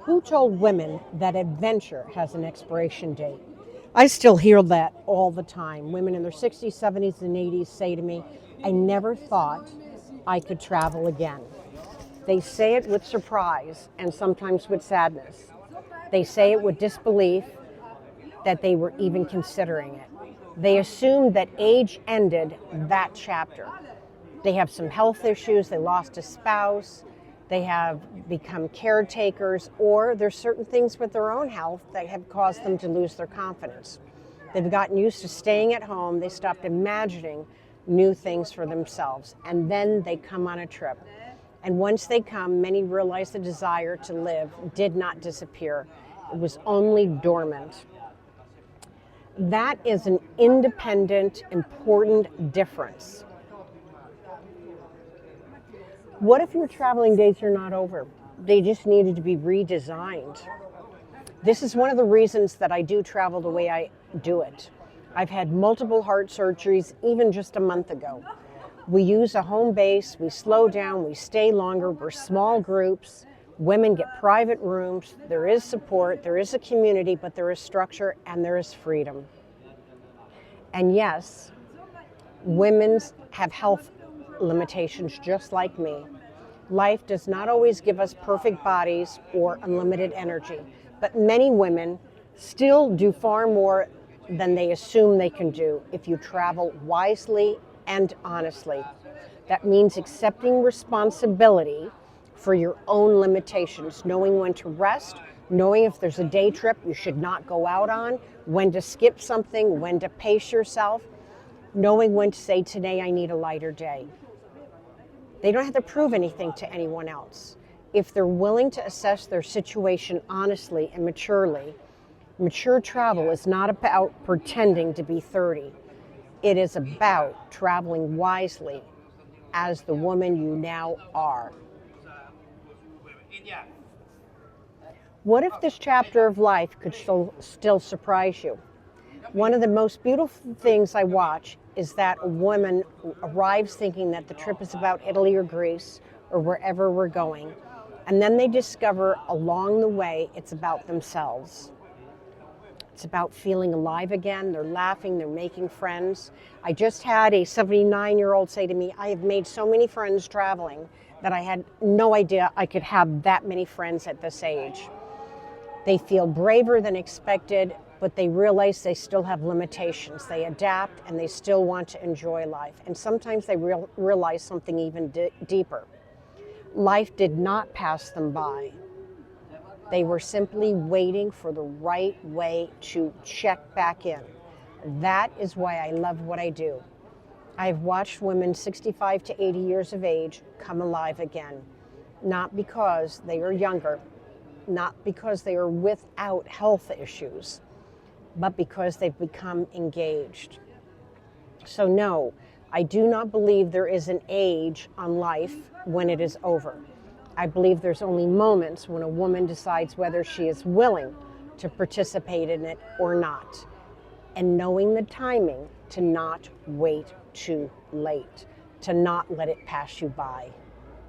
Who told women that adventure has an expiration date? I still hear that all the time. Women in their 60s, 70s, and 80s say to me, I never thought I could travel again. They say it with surprise and sometimes with sadness. They say it with disbelief that they were even considering it. They assume that age ended that chapter. They have some health issues, they lost a spouse, they have become caretakers, or there's certain things with their own health that have caused them to lose their confidence. They've gotten used to staying at home, they stopped imagining new things for themselves, and then they come on a trip. And once they come, many realize the desire to live did not disappear. It was only dormant. That is an independent, important difference. What if your traveling days are not over? They just needed to be redesigned. This is one of the reasons that I do travel the way I do it. I've had multiple heart surgeries even just a month ago. We use a home base, we slow down, we stay longer, we're small groups. Women get private rooms, there is support, there is a community, but there is structure and there is freedom. And yes, women have health limitations just like me. Life does not always give us perfect bodies or unlimited energy, but many women still do far more than they assume they can do if you travel wisely and honestly. That means accepting responsibility for your own limitations, knowing when to rest, knowing if there's a day trip you should not go out on, when to skip something, when to pace yourself, knowing when to say, today I need a lighter day. They don't have to prove anything to anyone else. If they're willing to assess their situation honestly and maturely, mature travel is not about pretending to be 30. It is about traveling wisely as the woman you now are. What if this chapter of life could still surprise you? One of the most beautiful things I watch is that a woman arrives thinking that the trip is about Italy or Greece or wherever we're going, and then they discover along the way it's about themselves. It's about feeling alive again. They're laughing, they're making friends. I just had a 79-year-old say to me, I have made so many friends traveling that I had no idea I could have that many friends at this age. They feel braver than expected, but they realize they still have limitations. They adapt and they still want to enjoy life. And sometimes they realize something even deeper. Life did not pass them by. They were simply waiting for the right way to check back in. That is why I love what I do. I've watched women 65 to 80 years of age come alive again, not because they are younger, not because they are without health issues, but because they've become engaged. So no, I do not believe there is an age on life when it is over. I believe there's only moments when a woman decides whether she is willing to participate in it or not, and knowing the timing to not wait too late, to not let it pass you by.